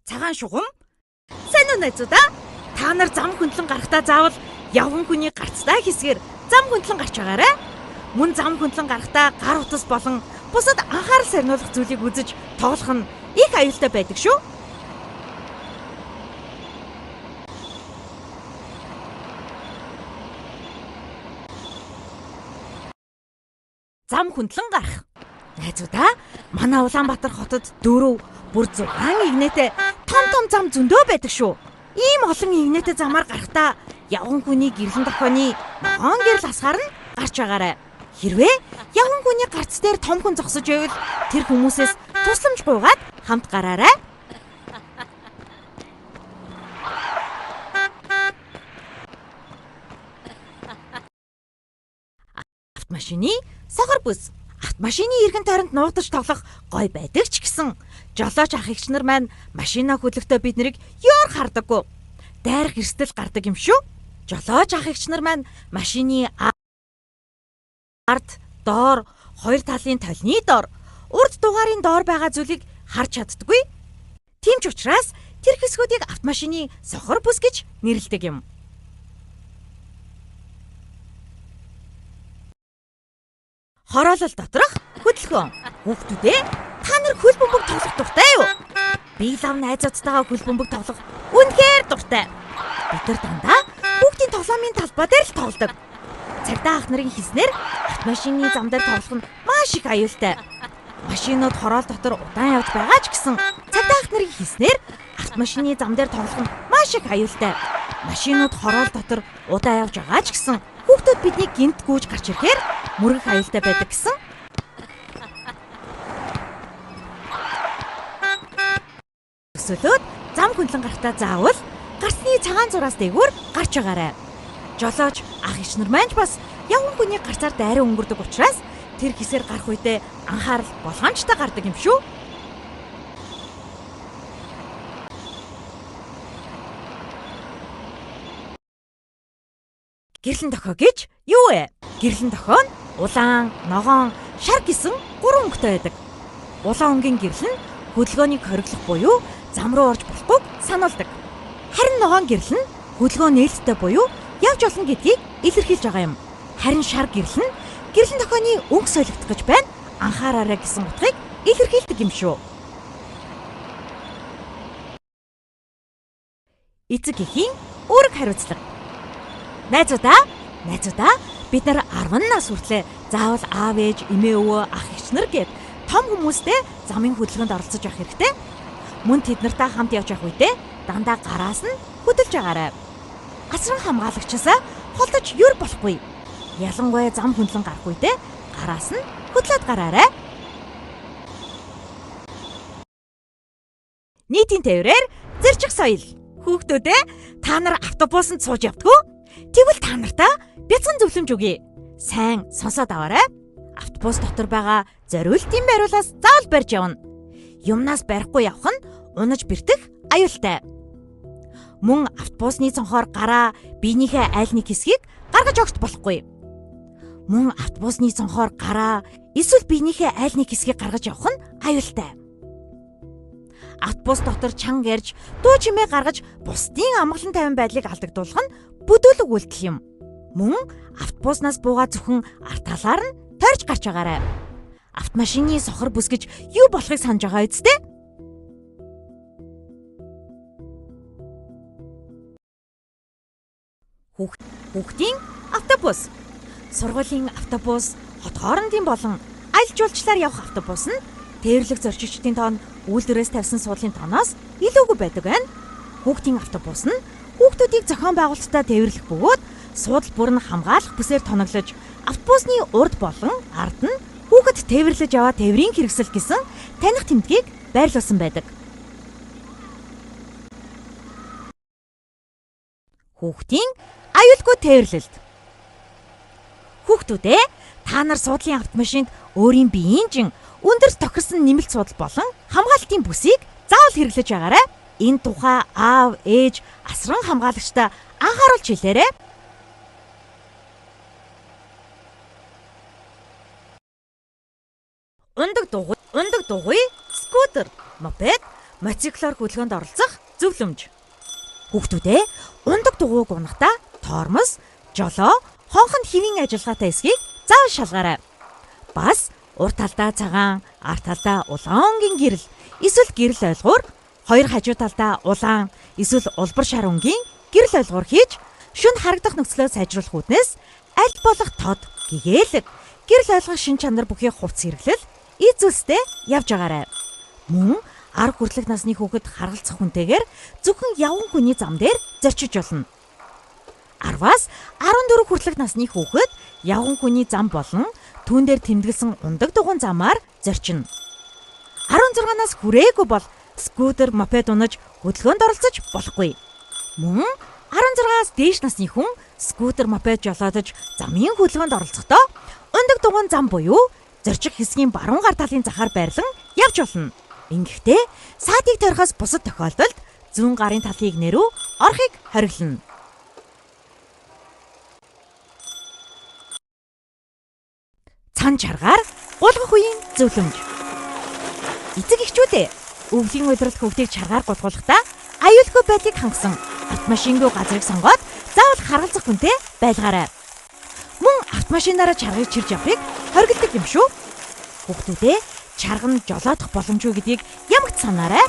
Цагаан шугам. Сайн уу найзуудаа? Та нар зам хөндлөн гарахдаа заавал явган хүний гарцтай хэсгээр зам хөндлөн гарч байгаарай. Мөн зам хөндлөн гарахдаа гар утас болон бусад анхаарал сарниулах зүйлийг үзэж тоглох нь их аюултай байдаг шүү. Зам хөндлөн гарах. Найзуудаа, манай Улаанбаатар хотод 4 бүр 6 игнэтэй том зам зөндөө байдаг шүү. Ийм олон игнэтэй замаар гарахдаа явган хүний гэрлэн дохооны ногоон гэрэл асгаар нь гарч байгаарай. Хэрвээ явган хүний гарц дээр том хүн зогсож байвал тэр хүмүүсээс тусламж гуйгаад хамт гараарай. Автомашины сохор бүс. Автомашины эргэн тойронд нуугдаж тоглох гой байдаг ч гэсэн жолооч ах эгч нар маань машина хөдлөхдөө бид нарыг ёор хардаггүй. Дайрах эрсдэл гардаг юм шүү. Жолооч ах эгч нар маань машины ард, доор, хоёр талын толны доор, урд дугаарын доор байгаа зүйлийг харж чаддаггүй. Тийм ч учраас тэр хэсгүүдийг автомашины сохор бүс гэж нэрлэдэг юм. Хороолол доторх хөдөлгөөн. Хүүхдүүдээ, та нар хөл бөмбөг тоглох дуртай юу? Би лав найзуудтайгаа хөл бөмбөг тоглох үнэхээр дуртай. Бид нар дандаа хүүхдийн тоглоомын талбай дээр л тоглодог. Цагдаа ах нарын хийснээр автомашины зам дээр тоглох нь маш их аюултай. Машинууд хороол дотор удаан явж байгаа ч гэсэн цагдаа ах нарын хийснээр автомашины зам дээр тоглох нь маш их аюултай. Машинууд хороол дотор удаан явж байгаа ч гэсэн хүүхдүүд бидний гинт гүйж гарч ирэхээр мөрөх аюултай байдаг гэсэн. Өсөлөөд зам хөндлөн гарахдаа заавал гарсны цагаан зураас дээгүүр гарч байгаарай. Жолооч ах эгч нар маань бас явган хүний гарцаар дайран өнгөрдөг учраас тэр хэсгээр гарах үедээ анхаарал болгоомжтой гардаг юм шүү. Гэрлэн дохоо гэж юу вэ? Гэрлэн дохоо нь улаан, ногоон, шар гэсэн 3 өнгөтэй байдаг. Улаан өнгийн гэрэл нь хөдөлгөөнийг хориглох буюу зам руу орж болохгүйг сануулдаг. Харин ногоон гэрэл нь хөдөлгөөн нээлттэй буюу явж олно гэдгийг илэрхийлж байгаа юм. Харин шар гэрэл нь гэрлэн дохооны өнгө солигдох гэж байна. Анхаараарай гэсэн утгыг илэрхийлдэг юм шүү. Эцэг эхийн үүрэг хариуцлага. Найзуудаа бид нар 10 нас хүртлээр заавал аав ээж, эмээ өвөө, ах эгч нар гээд том хүмүүстэй замын хөдөлгөөнд оролцож явах хэрэгтэй. Мөн тэд нартай хамт явж явах үедээ дандаа гараас нь хөдөлж агаарай. Асран хамгаалагчаасаа холдож юр болохгүй. Ялангуяа зам хөндлөн гарах үедээ гараас нь хөдлөөд гараарай. Нийтийн тээврээр зэрчих соёл. Хүүхдүүдээ, та нар автобусанд сууж явдгүү? Тэгвэл та нартаа бяцхан зөвлөмж өгье. Сайн сонсоод аваарай. Автобус дотор байгаа зориултын байруулаас заавал барьж явна. Юмнаас барихгүй явах нь унаж бэртэх аюултай. Мөн автобусны цонхоор гараа, биенийхээ аль нэг хэсгийг гаргаж огт болохгүй. Мөн автобусны цонхоор гараа, эсвэл биенийхээ аль нэг хэсгийг гаргаж явах нь аюултай. Автобус дотор чанга ярьж, дуу чимээ гаргаж бусдын амгалан тайван байдлыг алдагдуулах нь бүдүүлэг үйлдэл юм. Мөн автобуснаас буугаад зөвхөн арт талаар нь тойрч гарч байгаарай. Автомашины сохор бүс гэж юу болохыг санаж байгаа үсттэй? Хүүхдийн автобус. Сургуулийн автобус, хот хоорондын болон аль жуулчлаар явах автобус нь тээвэрлэх зорчигчдын тоон үйлдвэрээс тавьсан суудлын тооноос илүүгүй байдаг байна. Хүүхдийн автобус нь хүүхдүүдийг зохион байгуулалттай тээвэрлэх бөгөөд суудал бүр нь хамгаалах бүсээр тоноглож, автобусны урд болон ард нь хүүхэд тээвэрлэж яваа тээврийн хэрэгсэл гэсэн таних тэмдгийг байрлуулсан байдаг. Хүүхдийн аюулгүй тээвэрлэлт. Хүүхдүүдээ, та нар суудлын автомашинд өөрийн биеийн өндөр тохирсон нэмэлт суудал болон хамгаалтын бүсийг заавал хэрэглэж байгаарай. Энэ тухай аав, ээж, асран хамгаалагчтай анхааруулж хэлээрэй. Ундаг дугуй, скутер, мопед, мотоциклоор хөдөлгөөнд оролцох зөвлөмж. Хүүхдүүдээ ундаг дугуйг унахдаа тоормос, жолоо, хонхонд хэвийн ажиллагаатай эсхийг заавал шалгаарай. Бас урт талдаа цагаан, арт талдаа улаангийн гэрэл, эсвэл гэрэл ойлгуур, хоёр хажуу талдаа улаан, эсвэл улбар шар өнгийн гэрэл ойлгуур хийж, шүн харагдах нөхцлөө сайжруулах үүднээс аль болох тод, гэгээлэг, гэрэл ойлгох шин чанар бүхий хувц хэрэглэл эзүүлстэй явж байгаарай. Мөн арга хүртэлх насны хүүхэд харгалзах хүнтэйгээр зөвхөн явган хүний зам дээр зорчиж болно. 10-аас 14 хүртэлх насны хүүхэд явган хүний зам болон түүн дээр тэмдэглэсэн ундаг дугуйн замаар зорчино. 16-наас хүрээгүй бол скутер, мопед унаж хөдөлгөөнд оролцож болохгүй. Мөн 16-аас дээш насны хүн скутер, мопед жолоодож замын хөдөлгөөнд оролцохдоо ундаг дугуйн зам буюу зорчих хэсгийн баруун гар талын захаар байрлан явж болно. Ингэхдээ саадыг тойрохоос бусад тохиолдолд зүүн гарын талын игнэр рүү орохыг хориглоно. Цан чаргаар гулгах үеийн зөвлөмж. Эцэг эхчүүдээ өвлийн удирдал хүүхдийг чаргаар гулгуулахдаа аюулгүй байдлыг хангасан автомашингүй газрыг сонгоод заавал харгалзах хүнтэй байлгаарай. Мөн автомашинаараа чаргыг чирж явахыг хоригддаг юм шүү. Хүүхдүүдээ чарга нь жолоодох боломжгүй гэдгийг ямагт санаарай.